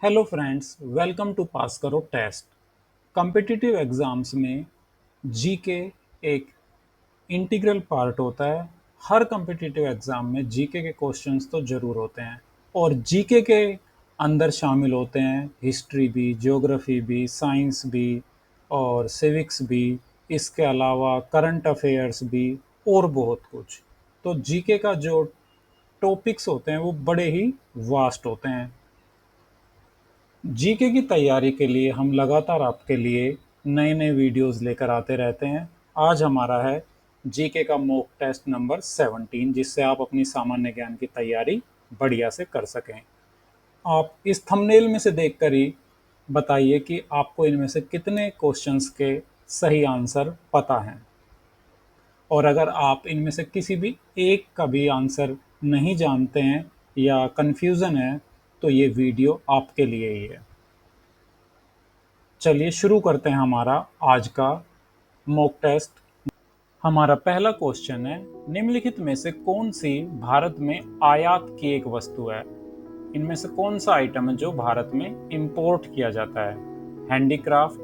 Hello friends, welcome to पास करो test. Competitive exams में GK एक इंटीग्रल पार्ट होता है। हर कॉम्पिटिटिव एग्जाम में जीके के क्वेश्चंस तो जरूर होते हैं और जीके के अंदर शामिल होते हैं हिस्ट्री भी, ज्योग्राफी भी, साइंस भी और सिविक्स भी। इसके अलावा करंट अफेयर्स भी और बहुत कुछ। तो जीके का जो टॉपिक्स होते हैं वो बड़े ही वास्ट होते हैं। जीके की तैयारी के लिए हम लगातार आपके लिए नए नए वीडियोस लेकर आते रहते हैं। आज हमारा है जीके का मॉक टेस्ट नंबर 17, जिससे आप अपनी सामान्य ज्ञान की तैयारी बढ़िया से कर सकें। आप इस थंबनेल में से देखकर ही बताइए कि आपको इनमें से कितने क्वेश्चंस के सही आंसर पता हैं। और अगर आप इनमें से किसी भी एक का भी आंसर नहीं जानते हैं या कंफ्यूजन है, तो ये वीडियो आपके लिए ही है। चलिए शुरू करते हैं हमारा आज का मॉक टेस्ट। हमारा पहला क्वेश्चन है, निम्नलिखित में से कौन सी भारत में आयात की एक वस्तु है? इनमें से कौन सा आइटम है जो भारत में इंपोर्ट किया जाता है? हैंडीक्राफ्ट,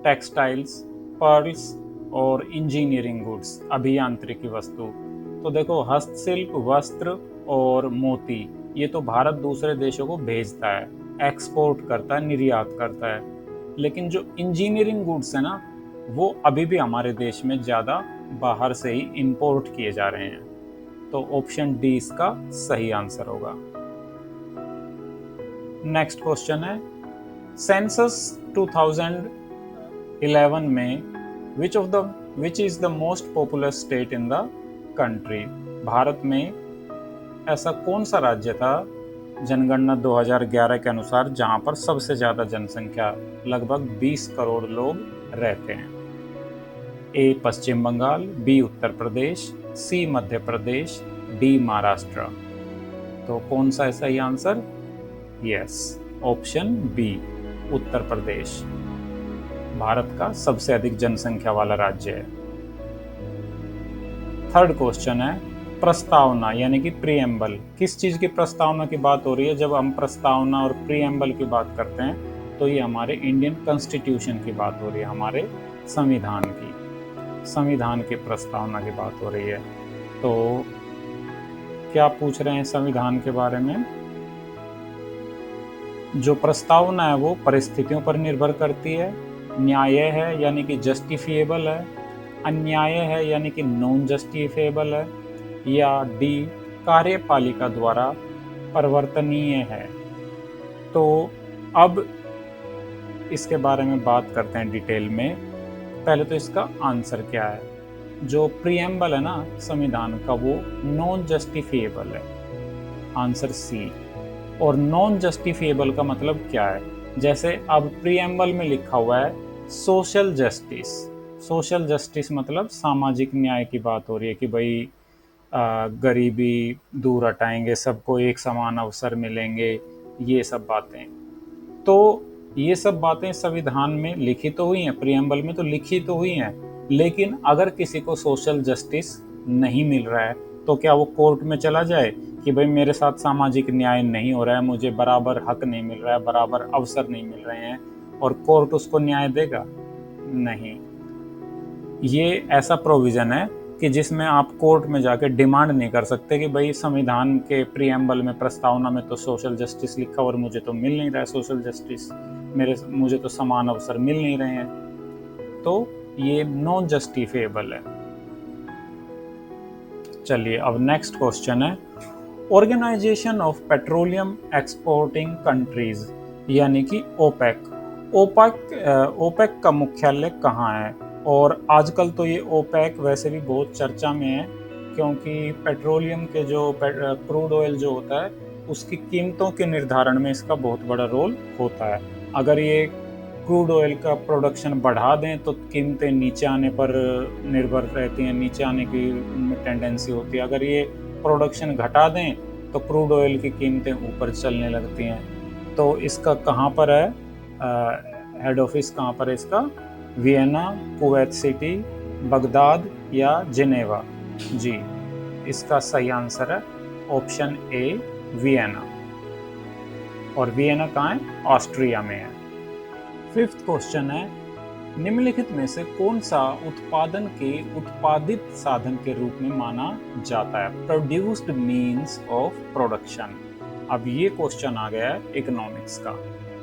टेक्सटाइल्स, पर्ल्स और इंजीनियरिंग गुड्स, अभियांत्रिकी वस्तु। तो देखो, हस्तशिल्प, वस्त्र और मोती, ये तो भारत दूसरे देशों को भेजता है, एक्सपोर्ट करता है, निर्यात करता है। लेकिन जो इंजीनियरिंग गुड्स है ना, वो अभी भी हमारे देश में ज़्यादा बाहर से ही इंपोर्ट किए जा रहे हैं। तो ऑप्शन डी इसका सही आंसर होगा। नेक्स्ट क्वेश्चन है, सेंसस 2011 में which is the most popular state in the country? Bharat में ऐसा कौन सा राज्य था जनगणना 2011 के अनुसार जहां पर सबसे ज्यादा जनसंख्या, लगभग 20 करोड़ लोग रहते हैं? ए पश्चिम बंगाल, बी उत्तर प्रदेश, सी मध्य प्रदेश, डी महाराष्ट्र। तो कौन सा है सही answer? Yes, option B, Uttar Pradesh Bharat का सबसे अधिक जनसंख्या वाला राज्य है। थर्ड क्वेश्चन है, प्रस्तावना यानी कि प्रीएम्बल, किस चीज की प्रस्तावना की बात हो रही है? जब हम प्रस्तावना और प्रीएम्बल की बात करते हैं तो ये हमारे इंडियन कॉन्स्टिट्यूशन की बात हो रही है, हमारे संविधान की प्रस्तावना की बात हो रही है। तो क्या पूछ रहे हैं संविधान के बारे में? जो प्रस्तावना है वो परिस्थितियों पर निर्भर करती है, न्याय है यानी कि जस्टिफिएबल है, अन्याय है यानी कि नॉन जस्टिफिएबल है, या डी कार्यपालिका द्वारा परिवर्तनीय है। तो अब इसके बारे में बात करते हैं डिटेल में। पहले तो इसका आंसर क्या है? जो प्रीएम्बल है ना संविधान का, वो नॉन जस्टिफिएबल है, आंसर सी। और नॉन जस्टिफिएबल का मतलब क्या है? जैसे अब प्रीएम्बल में लिखा हुआ है सोशल जस्टिस। सोशल जस्टिस मतलब सामाजिक न्याय की बात हो रही है कि भाई गरीबी दूर हटाएंगे, सबको एक समान अवसर मिलेंगे, ये सब बातें। तो ये सब बातें संविधान में लिखी तो हुई हैं, प्रीएम्बल में तो लिखी तो हुई हैं, लेकिन अगर किसी को सोशल जस्टिस नहीं मिल रहा है तो क्या वो कोर्ट में चला जाए कि भाई मेरे साथ सामाजिक न्याय नहीं हो रहा है, मुझे बराबर हक नहीं मिल रहा है, बराबर अवसर नहीं मिल रहे हैं, और कोर्ट उसको न्याय देगा? नहीं। ये ऐसा प्रोविजन है कि जिसमें आप कोर्ट में जाके डिमांड नहीं कर सकते कि भाई संविधान के प्रीएम्बल में, प्रस्तावना में तो सोशल जस्टिस लिखा और मुझे तो मिल नहीं रहा है सोशल जस्टिस, मुझे तो समान अवसर मिल नहीं रहे हैं। तो ये नॉन जस्टिफिएबल है। चलिए अब नेक्स्ट क्वेश्चन है, organisation of petroleum exporting countries यानी कि ओपेक, ओपेक का मुख्यालय कहाँ है? और आजकल तो ये ओपेक वैसे भी बहुत चर्चा में है, क्योंकि पेट्रोलियम के जो क्रूड ऑयल जो होता है उसकी कीमतों के निर्धारण में इसका बहुत बड़ा रोल होता है। अगर ये क्रूड ऑयल का प्रोडक्शन बढ़ा दें तो कीमतें नीचे आने पर निर्भर रहती हैं, नीचे आने की उनमें टेंडेंसी होती है। अगर ये प्रोडक्शन घटा दें तो क्रूड ऑयल की कीमतें ऊपर चलने लगती हैं। तो इसका कहाँ पर है, हेड ऑफिस कहाँ पर है इसका? वियना, कुवैत सिटी, बगदाद या जिनेवा? जी, इसका सही आंसर है ऑप्शन ए, वियना। और वियना कहाँ है? ऑस्ट्रिया में है। फिफ्थ क्वेश्चन है, निम्नलिखित में से कौन सा उत्पादन के उत्पादित साधन के रूप में माना जाता है? Produced means of production. अब ये क्वेश्चन आ गया है इकोनॉमिक्स का।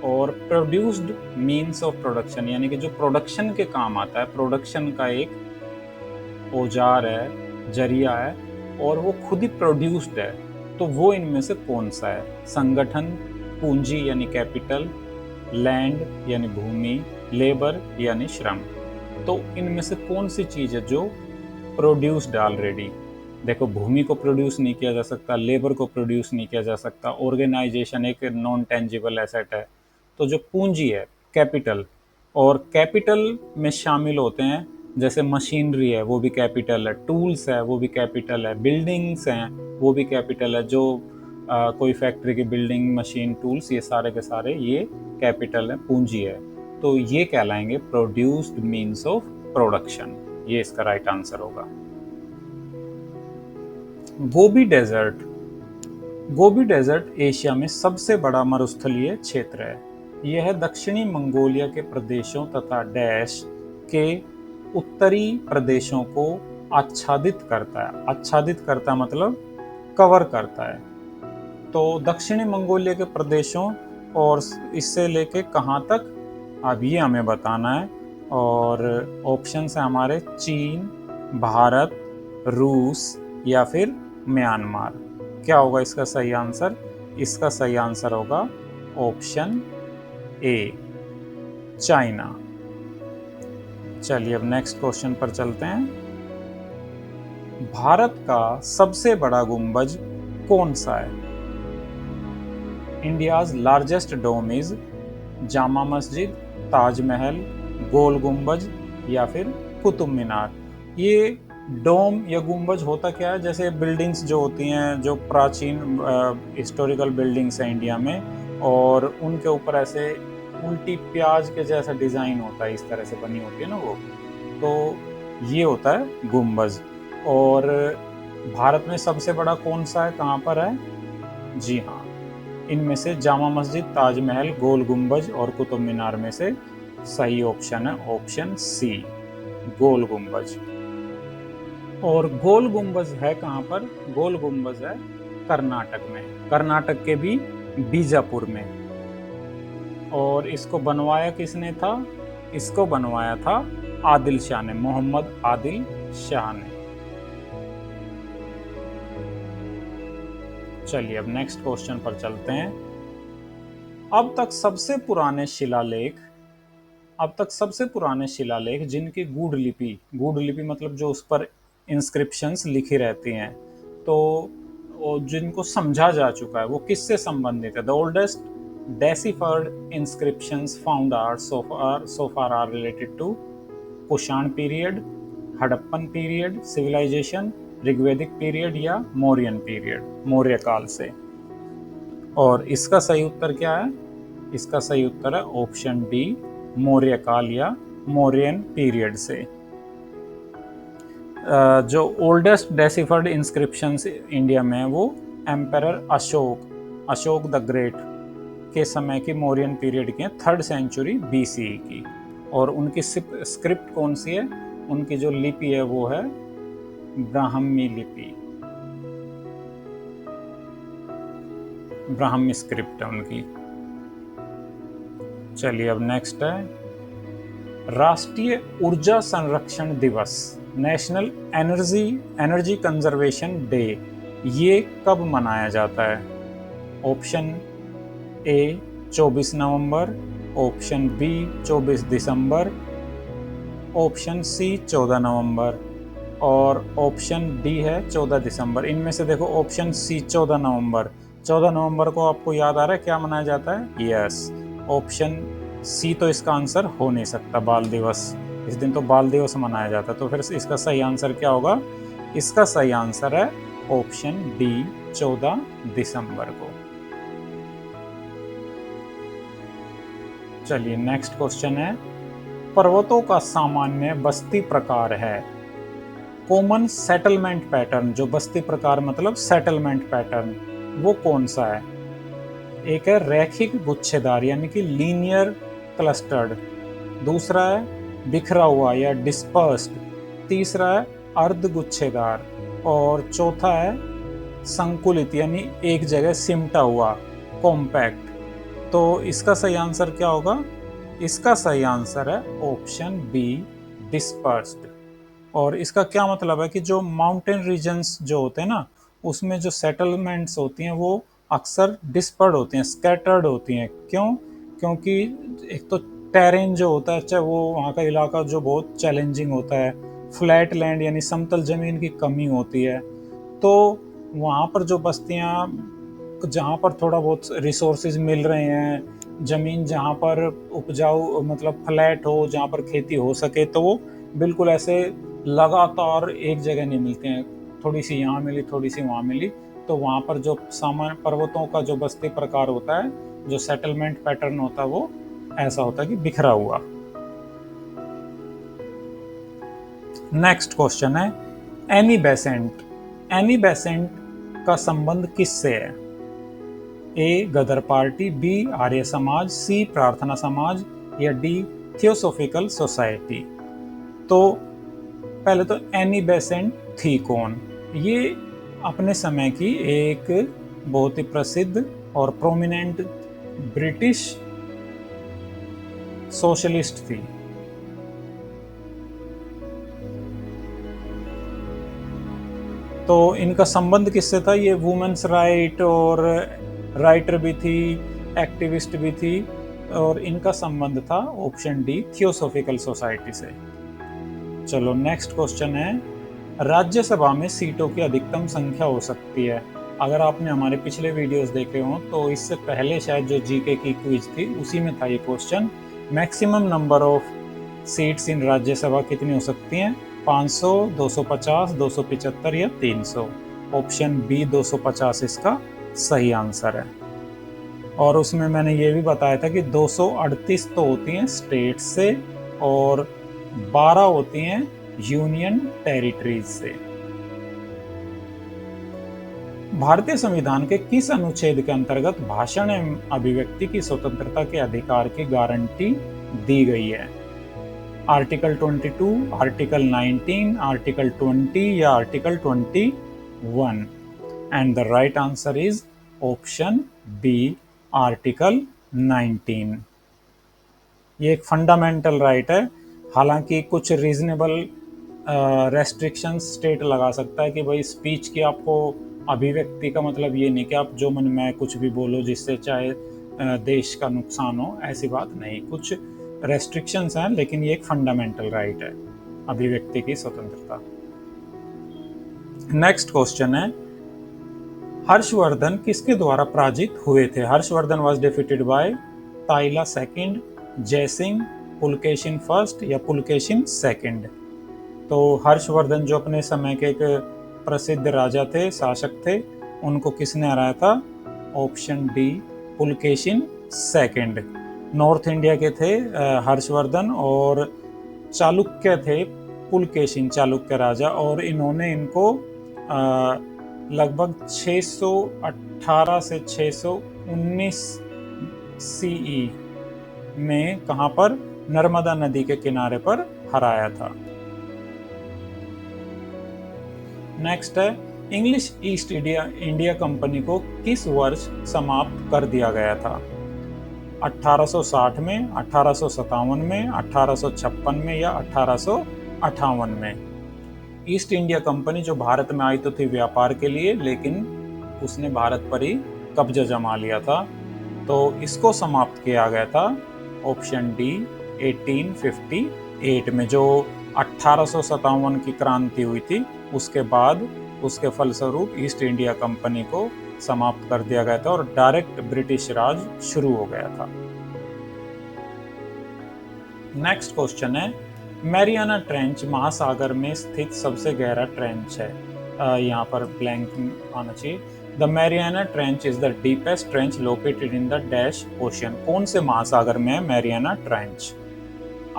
और प्रोड्यूस्ड मीन्स ऑफ प्रोडक्शन यानी कि जो प्रोडक्शन के काम आता है, प्रोडक्शन का एक औजार है, जरिया है, और वो खुद ही प्रोड्यूस्ड है, तो वो इनमें से कौन सा है? संगठन, पूंजी यानी कैपिटल, लैंड यानी भूमि, लेबर यानी श्रम। तो इनमें से कौन सी चीज है जो प्रोड्यूस्ड ऑलरेडी? देखो, भूमि को प्रोड्यूस नहीं किया जा सकता, लेबर को प्रोड्यूस नहीं किया जा सकता, ऑर्गेनाइजेशन एक नॉन टेंजिबल एसेट है। तो जो पूंजी है, कैपिटल, और कैपिटल में शामिल होते हैं जैसे मशीनरी है वो भी कैपिटल है, टूल्स है वो भी कैपिटल है, बिल्डिंग्स हैं वो भी कैपिटल है। जो कोई फैक्ट्री की बिल्डिंग, मशीन, टूल्स, ये सारे के सारे ये कैपिटल है, पूंजी है। तो ये कहलाएंगे प्रोड्यूस्ड मीन्स ऑफ प्रोडक्शन। ये इसका राइट आंसर होगा। Gobi desert. Gobi desert Asia में सबसे बड़ा मरुस्थलीय क्षेत्र है। यह दक्षिणी मंगोलिया के प्रदेशों तथा डैश के उत्तरी प्रदेशों को आच्छादित करता है। आच्छादित करता मतलब कवर करता है। तो दक्षिणी मंगोलिया के प्रदेशों और इससे लेके कहाँ तक, अब ये हमें बताना है। और ऑप्शंस है हमारे चीन, भारत, रूस या फिर म्यांमार। क्या होगा इसका सही आंसर? इसका सही आंसर होगा ऑप्शन ए, चाइना। चलिए अब नेक्स्ट क्वेश्चन पर चलते हैं। भारत का सबसे बड़ा गुंबज कौन सा है? India's largest dome is Jama Masjid, Taj Mahal, गोल गुंबज या फिर कुतुब मीनार। ये डोम या गुंबज होता क्या है? जैसे बिल्डिंग्स जो होती हैं, जो प्राचीन हिस्टोरिकल बिल्डिंग्स हैं इंडिया में, और उनके ऊपर ऐसे उल्टी प्याज के जैसा डिज़ाइन होता है, इस तरह से बनी होती है ना वो, तो ये होता है गुंबज। और भारत में सबसे बड़ा कौन सा है, कहाँ पर है? जी हाँ, इनमें से जामा मस्जिद, ताजमहल, गोल गुंबज और कुतुब मीनार में से सही ऑप्शन है ऑप्शन सी, गोल गुंबज। और गोल गुंबज है कहाँ पर? गोल गुंबज है कर्नाटक में, कर्नाटक के भी बीजापुर में। और इसको बनवाया किसने था? इसको बनवाया था आदिल शाह ने, मोहम्मद आदिल शाह ने। चलिए अब नेक्स्ट क्वेश्चन पर चलते हैं। अब तक सबसे पुराने शिलालेख जिनकी गूढ़ लिपि मतलब जो उस पर इंस्क्रिप्शंस लिखी रहती हैं, तो जिनको समझा जा चुका है, वो किससे संबंधित है? The oldest deciphered inscriptions found are so far are related to Kushan period, Harappan period, civilisation, Rigvedic period या मौर्यन पीरियड, मौर्य काल से। और इसका सही उत्तर क्या है? इसका सही उत्तर है ऑप्शन डी, मौर्य काल या मौर्यन पीरियड से। जो ओल्डेस्ट डेसिफर्ड इंस्क्रिप्शंस इंडिया में वो एम्परर अशोक द ग्रेट के समय की, मौर्यन पीरियड की, 3rd सेंचुरी BCE की। और उनकी स्क्रिप्ट कौन सी है? उनकी जो लिपि है वो है ब्राह्मी लिपि, ब्राह्मी स्क्रिप्ट है उनकी। चलिए अब नेक्स्ट है, राष्ट्रीय ऊर्जा संरक्षण दिवस, नेशनल एनर्जी कंजर्वेशन डे, ये कब मनाया जाता है? ऑप्शन ए 24 नवंबर, ऑप्शन बी 24 दिसंबर, ऑप्शन सी 14 नवंबर और ऑप्शन डी है 14 दिसंबर। इनमें से देखो ऑप्शन सी 14 नवंबर, 14 नवंबर को आपको याद आ रहा है क्या मनाया जाता है? यस, ऑप्शन सी तो इसका आंसर हो नहीं सकता, बाल दिवस, इस दिन तो बाल दिवस मनाया जाता है। तो फिर इसका सही आंसर क्या होगा? इसका सही आंसर है ऑप्शन डी, 14 दिसंबर को। चलिए नेक्स्ट क्वेश्चन है, पर्वतों का सामान्य बस्ती प्रकार है, कॉमन सेटलमेंट पैटर्न, जो बस्ती प्रकार मतलब सेटलमेंट पैटर्न, वो कौन सा है? एक है रैखिक गुच्छेदार यानी कि लीनियर क्लस्टर्ड, दूसरा है बिखरा हुआ या डिस्पर्स्ड, तीसरा है अर्ध गुच्छेदार और चौथा है संकुलित यानी एक जगह सिमटा हुआ कॉम्पैक्ट। तो इसका सही आंसर क्या होगा? इसका सही आंसर है ऑप्शन बी डिस्पर्स्ड। और इसका क्या मतलब है कि जो माउंटेन रीजन्स जो होते हैं ना, उसमें जो सेटलमेंट्स होती हैं वो अक्सर डिस्पर्ड होती हैं, स्कैटर्ड होती हैं। क्यों? क्योंकि एक तो टेरेन जो होता है, चाहे वो वहाँ का इलाका जो बहुत चैलेंजिंग होता है, फ्लैट लैंड यानी समतल जमीन की कमी होती है, तो वहाँ पर जो बस्तियाँ जहाँ पर थोड़ा बहुत रिसोर्सेज मिल रहे हैं, ज़मीन जहाँ पर उपजाऊ मतलब फ्लैट हो, जहाँ पर खेती हो सके, तो वो बिल्कुल ऐसे लगातार एक जगह नहीं मिलते हैं, थोड़ी सी यहाँ मिली थोड़ी सी वहाँ मिली। तो वहाँ पर जो सामान्य पर्वतों का जो बस्ती प्रकार होता है, जो सेटलमेंट पैटर्न होता है, वो ऐसा होता है कि बिखरा हुआ। नेक्स्ट क्वेश्चन है एनी बेसेंट। एनी बेसेंट का संबंध किससे है? ए गदर पार्टी, बी आर्य समाज, सी प्रार्थना समाज या डी थियोसोफिकल सोसाइटी। तो पहले तो एनी बेसेंट थी कौन? ये अपने समय की एक बहुत ही प्रसिद्ध और प्रोमिनेंट ब्रिटिश सोशलिस्ट थी। तो इनका संबंध किससे था? ये वुमेन्स राइट और राइटर भी थी, एक्टिविस्ट भी थी, और इनका संबंध था ऑप्शन डी थियोसोफिकल सोसाइटी से। चलो नेक्स्ट क्वेश्चन है राज्यसभा में सीटों की अधिकतम संख्या हो सकती है। अगर आपने हमारे पिछले वीडियोस देखे हो तो इससे पहले शायद जो जीके की क्विज थी उसी में था ये question. Maximum number of seats in Rajya Sabha कितनी हो सकती हैं? 500, 250, 275 या 300। ऑप्शन बी 250 इसका सही आंसर है। और उसमें मैंने ये भी बताया था कि 238 तो होती हैं स्टेट से और 12 होती हैं यूनियन टेरिटरीज से। भारतीय संविधान के किस अनुच्छेद के अंतर्गत भाषण एवं अभिव्यक्ति की स्वतंत्रता के अधिकार की गारंटी दी गई है? आर्टिकल 22, आर्टिकल 19, आर्टिकल 20 या article 21? And the right answer is option B article 19। ये एक फंडामेंटल राइट है। हालांकि कुछ रीजनेबल रेस्ट्रिक्शंस स्टेट लगा सकता है कि भाई स्पीच की आपको अभिव्यक्ति का मतलब ये नहीं कि आप जो मन में कुछ भी बोलो जिससे चाहे देश का नुकसान हो, ऐसी बात नहीं। कुछ रेस्ट्रिक्शंस हैं, लेकिन ये एक फंडामेंटल राइट है अभिव्यक्ति की स्वतंत्रता। नेक्स्ट क्वेश्चन है हर्षवर्धन किसके द्वारा पराजित हुए थे? Harshavardhan was defeated by Taila second, Jaisingh, Pulakeshin first या पुलकेशिन सेकंड। तो हर्षवर्धन जो अपने समय के एक प्रसिद्ध राजा थे, शासक थे, उनको किसने हराया था? Option D Pulakeshin second. North India के थे हर्षवर्धन और चालुक्य थे पुलकेशिन, चालुक्य राजा, और इन्होंने इनको लगभग 618 से 619 सीई में कहां पर? नर्मदा नदी के किनारे पर हराया था। नेक्स्ट है इंग्लिश ईस्ट इंडिया कंपनी को किस वर्ष समाप्त कर दिया गया था? 1860 में, 1857 में, 1856 में या 1858 में? ईस्ट इंडिया कंपनी जो भारत में आई तो थी व्यापार के लिए, लेकिन उसने भारत पर ही कब्जा जमा लिया था। तो इसको समाप्त किया गया था ऑप्शन डी 1858 में। जो 1857 की क्रांति हुई थी उसके बाद उसके फलस्वरूप ईस्ट इंडिया कंपनी को समाप्त कर दिया गया था और डायरेक्ट ब्रिटिश राज शुरू हो गया था। नेक्स्ट क्वेश्चन है मैरियाना ट्रेंच महासागर में स्थित सबसे गहरा ट्रेंच है। यहाँ पर ब्लैंक आना चाहिए। The Mariana trench is the deepest trench located in the dash ocean. कौन से महासागर में है मैरियाना ट्रेंच?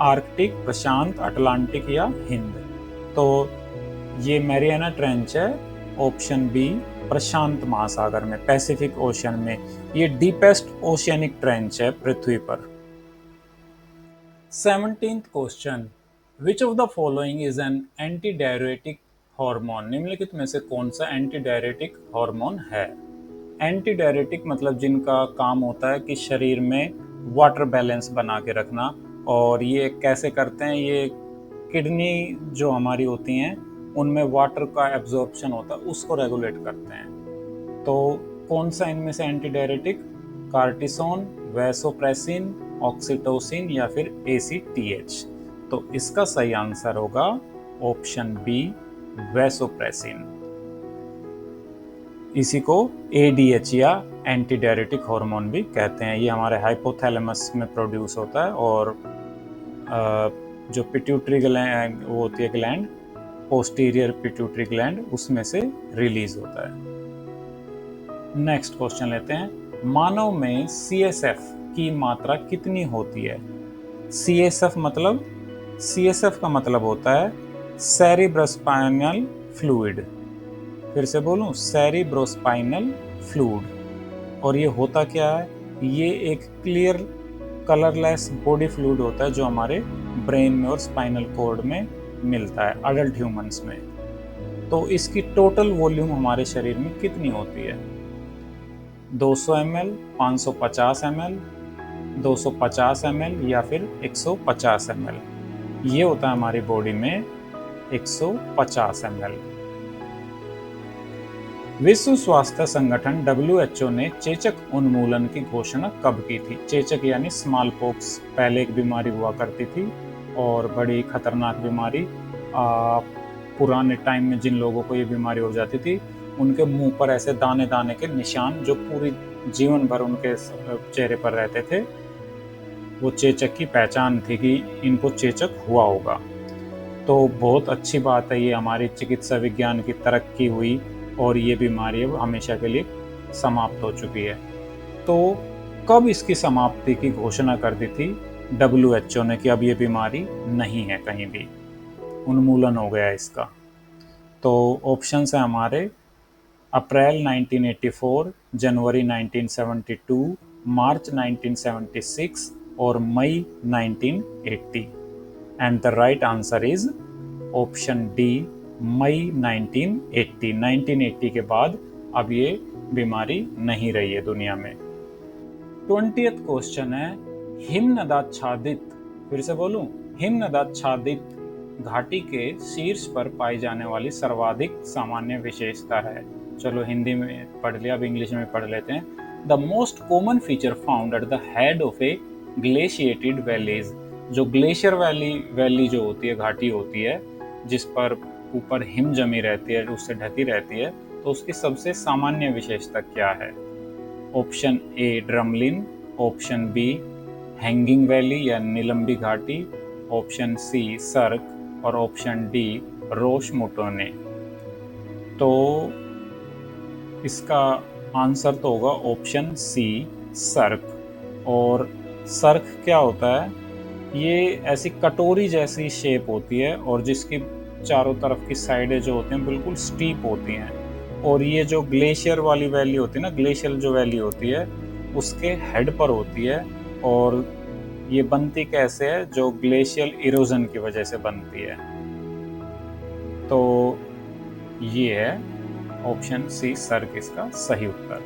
आर्कटिक, प्रशांत, अटलांटिक या हिंद? तो ये मैरियाना ट्रेंच है ऑप्शन बी प्रशांत महासागर में, पैसिफिक ओशन में। ये डीपेस्ट ओशियनिक ट्रेंच है पृथ्वी पर। 17th question, which of the following is an anti diuretic hormone? निम्नलिखित में से कौन सा एंटी डायरेटिक हार्मोन है? एंटी डायरेटिक मतलब जिनका काम होता है कि शरीर में वाटर बैलेंस बना के रखना। और ये कैसे करते हैं? ये किडनी जो हमारी होती हैं उनमें वाटर का एब्जॉर्प्शन होता है, उसको रेगुलेट करते हैं। तो कौन सा इनमें से anti diuretic? Cortisone, vasopressin, oxytocin या फिर ACTH? तो इसका सही आंसर होगा ऑप्शन बी, वैसोप्रेसिन। इसी को ADH या एंटी डायरेटिक हार्मोन भी कहते हैं। ये हमारे हाइपोथैलेमस में प्रोड्यूस होता है और जो पिट्यूटरी ग्लैंड वो होती है ग्लैंड, पोस्टीरियर पिट्यूटरी ग्लैंड, उसमें से रिलीज होता है। नेक्स्ट क्वेश्चन लेते हैं, मानव में CSF की मात्रा कितनी होती है? CSF का मतलब होता है सेरिब्रोस्पाइनल फ्लूइड। फिर से बोलूं, सेरिब्रोस्पाइनल फ्लूइड। और ये होता क्या है? ये एक क्लियर कलरलेस बॉडी फ्लूइड होता है जो हमारे ब्रेन में और स्पाइनल कॉर्ड में मिलता है अडल्ट ह्यूमंस में। तो इसकी टोटल वॉल्यूम हमारे शरीर में कितनी होती है? 200 ml, 550 ml, 250 ml या फिर 150 ml? ये होता है हमारी बॉडी में 150 ml। विश्व स्वास्थ्य संगठन WHO ने चेचक उन्मूलन की घोषणा कब की थी? चेचक यानी स्मॉल पॉक्स पहले एक बीमारी हुआ करती थी और बड़ी खतरनाक बीमारी। पुराने टाइम में जिन लोगों को ये बीमारी हो जाती थी उनके मुंह पर ऐसे दाने दाने के निशान जो पूरी जीवन भर उनके चेहरे पर रहते थे, वो चेचक की पहचान थी कि इनको चेचक हुआ होगा। तो बहुत अच्छी बात है, ये हमारी चिकित्सा विज्ञान की तरक्की हुई और ये बीमारी अब हमेशा के लिए समाप्त हो चुकी है। तो कब इसकी समाप्ति की घोषणा कर दी थी WHO ने कि अब ये बीमारी नहीं है, कहीं भी उन्मूलन हो गया इसका? तो ऑप्शंस है हमारे अप्रैल 1984, जनवरी 1972, मार्च 1976 और मई 1980। And the right answer is option D, May 1980। 1980 के बाद अब ये बीमारी नहीं रही है दुनिया में। 20th क्वेश्चन है, हिमनदाच्छादित, फिर से बोलूं, हिमनदाच्छादित घाटी के शीर्ष पर पाई जाने वाली सर्वाधिक सामान्य विशेषता है। चलो हिंदी में पढ़ लिया, अब इंग्लिश में पढ़ लेते हैं। The most common feature found at the head of A glaciated valleys. जो ग्लेशियर वैली जो होती है, घाटी होती है जिस पर ऊपर हिम जमी रहती है, उससे ढकी रहती है, तो उसकी सबसे सामान्य विशेषता क्या है? ऑप्शन ए drumlin, option B hanging valley या निलंबी घाटी, ऑप्शन सी सर्क और ऑप्शन डी रोशमुटोने। तो इसका आंसर तो होगा ऑप्शन सी, सर्क। और सर्क क्या होता है? ये ऐसी कटोरी जैसी शेप होती है और जिसकी चारों तरफ की साइडें जो होती हैं बिल्कुल स्टीप होती हैं। और ये जो ग्लेशियर वाली वैली होती है ना, ग्लेशियर जो वैली होती है उसके हेड पर होती है। और ये बनती कैसे है? जो ग्लेशियल इरोजन की वजह से बनती है। तो ये है ऑप्शन सी, सर्क इसका सही उत्तर।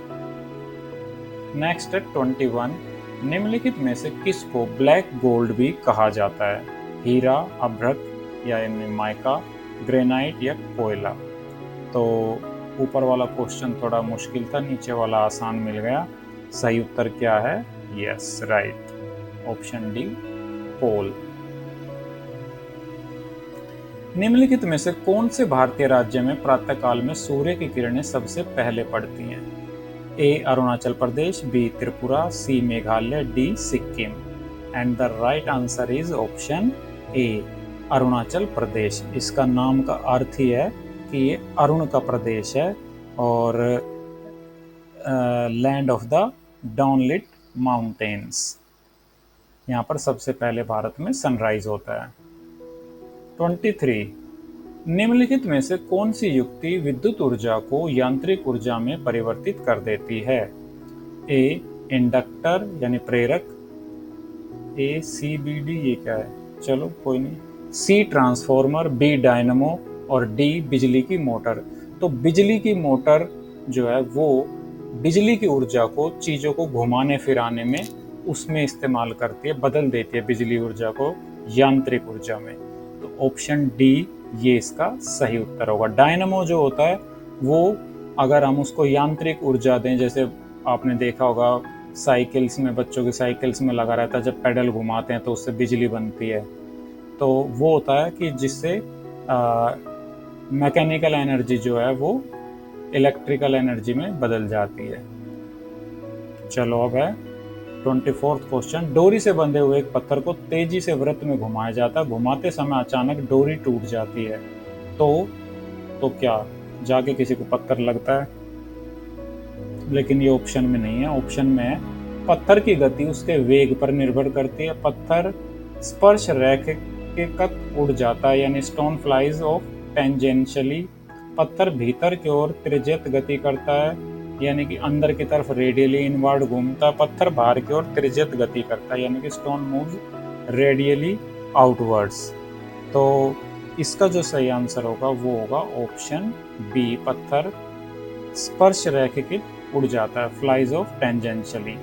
नेक्स्ट है 21, निम्नलिखित में से किसको ब्लैक गोल्ड भी कहा जाता है? हीरा, अभ्रक या माइका, ग्रेनाइट या कोयला? तो ऊपर वाला क्वेश्चन थोड़ा मुश्किल था, नीचे वाला आसान मिल गया। सही उत्तर क्या है? यस, राइट, ऑप्शन डी, कोल। निम्नलिखित में से कौन से भारतीय राज्य में प्रातःकाल में सूर्य की किरणें सबसे पहले पड़ती हैं? A Arunachal Pradesh, B Tripura, C Meghalaya, D Sikkim. And the right answer is option A, Arunachal Pradesh. इसका नाम का अर्थ ही है कि ये अरुण का प्रदेश है और लैंड ऑफ द डाउनलिट माउंटेन्स। यहाँ पर सबसे पहले भारत में सनराइज होता है। 23, निम्नलिखित में से कौन सी युक्ति विद्युत ऊर्जा को यांत्रिक ऊर्जा में परिवर्तित कर देती है? ए इंडक्टर यानी प्रेरक, ए सी बी डी ये क्या है, चलो कोई नहीं, सी ट्रांसफॉर्मर, बी डायनमो और डी बिजली की मोटर। तो बिजली की मोटर जो है वो बिजली की ऊर्जा को चीज़ों को घुमाने फिराने में उसमें इस्तेमाल करती है, बदल देती है बिजली ऊर्जा को यांत्रिक ऊर्जा में। तो ऑप्शन डी ये इसका सही उत्तर होगा। डायनमो जो होता है वो अगर हम उसको यांत्रिक ऊर्जा दें, जैसे आपने देखा होगा साइकिल्स में, बच्चों की साइकिल्स में लगा रहता है, जब पेडल घुमाते हैं तो उससे बिजली बनती है, तो वो होता है कि जिससे मैकेनिकल एनर्जी जो है वो इलेक्ट्रिकल एनर्जी में बदल जाती है। चलो अब है 24th क्वेश्चन। डोरी से बंधे हुए एक पत्थर को तेजी से वृत्त में घुमाया जाता है, घुमाते समय अचानक डोरी टूट जाती है, तो क्या जाके किसी को पत्थर लगता है? लेकिन ये ऑप्शन में नहीं है। ऑप्शन में है पत्थर की गति उसके वेग पर निर्भर करती है, पत्थर स्पर्श रेखा के कट उड़ जाता है यानी स्टोन फ्लाइज ऑफ टेंजेंशियली, पत्थर भीतर की ओर त्रिज्यत गति करता है यानी कि अंदर की तरफ रेडियली इनवर्ड घूमता है, पत्थर बाहर की ओर त्रिज्यत गति करता है यानी कि स्टोन मूव्स रेडियली आउटवर्ड्स। तो इसका जो सही आंसर होगा वो होगा ऑप्शन बी, पत्थर स्पर्श रेखित उड़ जाता है, फ्लाइज ऑफ टेंजेंशियली,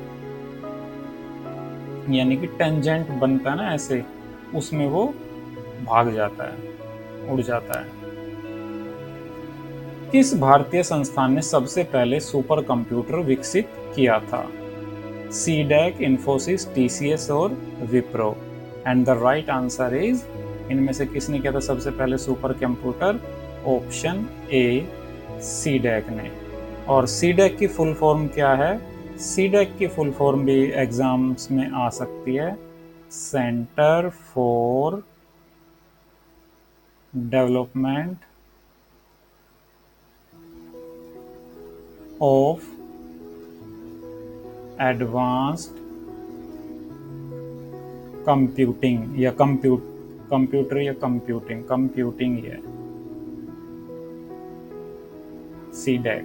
यानी कि टेंजेंट बनता है ना ऐसे, उसमें वो भाग जाता है, उड़ जाता है। किस भारतीय संस्थान ने सबसे पहले सुपर कंप्यूटर विकसित किया था? सीडैक, इन्फोसिस, टीसीएस और Wipro. And the right answer is, इनमें से किसने किया था सबसे पहले super computer? Option A, CDAC ने। और सीडैक की फुल फॉर्म क्या है? सीडैक की फुल फॉर्म भी एग्जाम्स में आ सकती है, centre for development of advanced computing या कंप्यूटर या कंप्यूटिंग है सीडैक।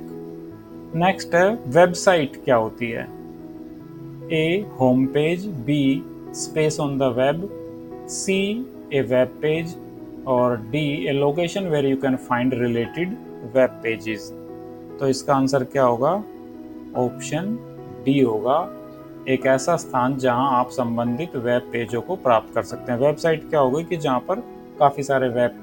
नेक्स्ट है वेबसाइट क्या होती है? A home page, B space on the web, C a web page और D a location where you can find related web pages. तो इसका आंसर क्या होगा? ऑप्शन डी होगा, एक ऐसा स्थान जहां आप संबंधित वेब पेजों को प्राप्त कर सकते हैं। वेबसाइट क्या होगी कि जहां पर काफ़ी सारे वेब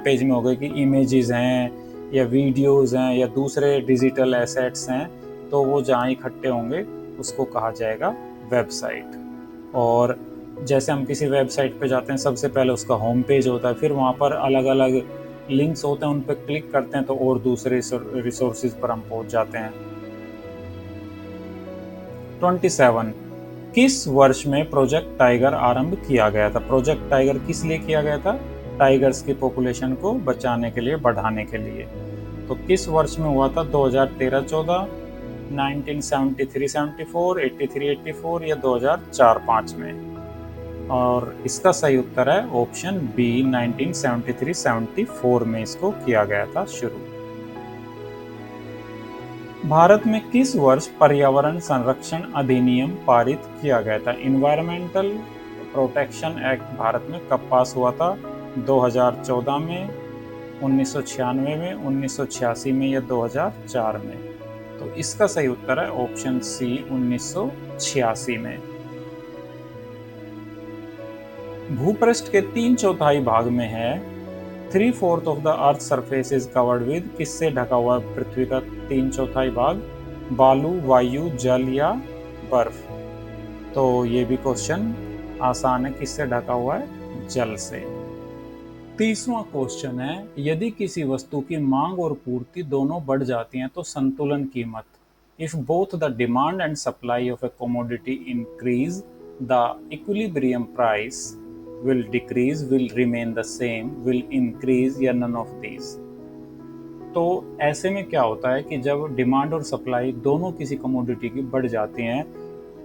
पेज में हो गए कि इमेजेस हैं या वीडियोस हैं या दूसरे डिजिटल एसेट्स हैं, तो वो जहाँ इकट्ठे होंगे उसको कहा जाएगा वेबसाइट। और जैसे हम किसी वेबसाइट पे जाते हैं सबसे पहले उसका होम पेज होता है, फिर वहाँ पर अलग अलग लिंक्स होते हैं, उन पर क्लिक करते हैं तो और दूसरे रिसोर्सेज पर हम पहुँच जाते हैं। 27 किस वर्ष में प्रोजेक्ट टाइगर आरंभ किया गया था? प्रोजेक्ट टाइगर किस लिए किया गया था? टाइगर्स की पॉपुलेशन को बचाने के लिए, बढ़ाने के लिए। तो किस वर्ष में हुआ था? 2013-14, 1973-74, 83-84 या 2004-05 में। और इसका सही उत्तर है ऑप्शन बी, 1973-74 में इसको किया गया था शुरू। भारत में किस वर्ष पर्यावरण संरक्षण अधिनियम पारित किया गया था? इन्वायरमेंटल प्रोटेक्शन एक्ट भारत में कब पास हुआ था? 2014 में, 1996 में, 1986 में या 2004 में? तो इसका सही उत्तर है ऑप्शन सी, 1986 में। भूपृष्ठ के 3/4 भाग में है 3/4 of the earth surface is covered with, किससे ढका हुआ पृथ्वी का 3/4 भाग? बालू, वायु, जल या बर्फ? तो ये भी क्वेश्चन आसान है, किससे ढका हुआ है? जल से। 30वां क्वेश्चन है, यदि किसी वस्तु की मांग और पूर्ति दोनों बढ़ जाती हैं तो संतुलन कीमत, if both the demand and supply of A commodity increase the equilibrium price will decrease, will remain the same, will increase या none of these। तो ऐसे में क्या होता है कि जब डिमांड और सप्लाई दोनों किसी कमोडिटी की बढ़ जाती हैं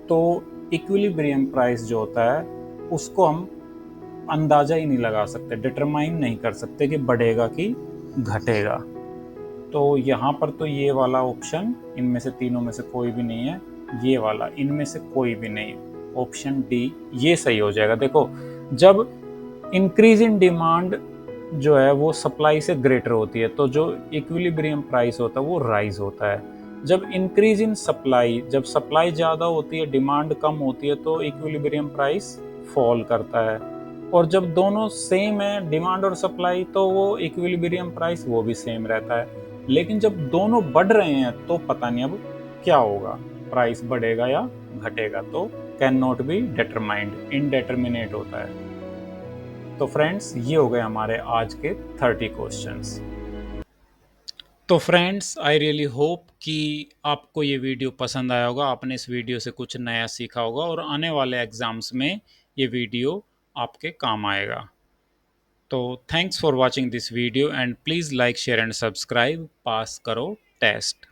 तो इक्विलिब्रियम प्राइस जो होता है उसको हम अंदाजा ही नहीं लगा सकते, डिटरमाइन नहीं कर सकते कि बढ़ेगा कि घटेगा। तो यहाँ पर तो ये वाला ऑप्शन इनमें से तीनों में से कोई भी नहीं है, ये वाला इनमें से कोई भी नहीं, ऑप्शन डी ये सही हो जाएगा। देखो, जब इंक्रीज इन डिमांड जो है वो सप्लाई से ग्रेटर होती है तो जो इक्विलिब्रियम प्राइस होता है वो राइज होता है। जब इंक्रीज इन सप्लाई, जब सप्लाई ज़्यादा होती है डिमांड कम होती है तो इक्विलिब्रियम प्राइस फॉल करता है। और जब दोनों सेम है डिमांड और सप्लाई तो वो इक्विलिब्रियम प्राइस वो भी सेम रहता है। लेकिन जब दोनों बढ़ रहे हैं तो पता नहीं अब क्या होगा, प्राइस बढ़ेगा या घटेगा, तो कैन नॉट बी डिटरमाइंड, इनडेटरमिनेट होता है। तो फ्रेंड्स ये हो गए हमारे आज के 30 क्वेश्चंस। तो फ्रेंड्स आई रियली होप कि आपको ये वीडियो पसंद आया होगा, आपने इस वीडियो से कुछ नया सीखा होगा और आने वाले एग्जाम्स में ये वीडियो आपके काम आएगा। तो thanks for watching this video and please like share and subscribe. Pass करो टेस्ट।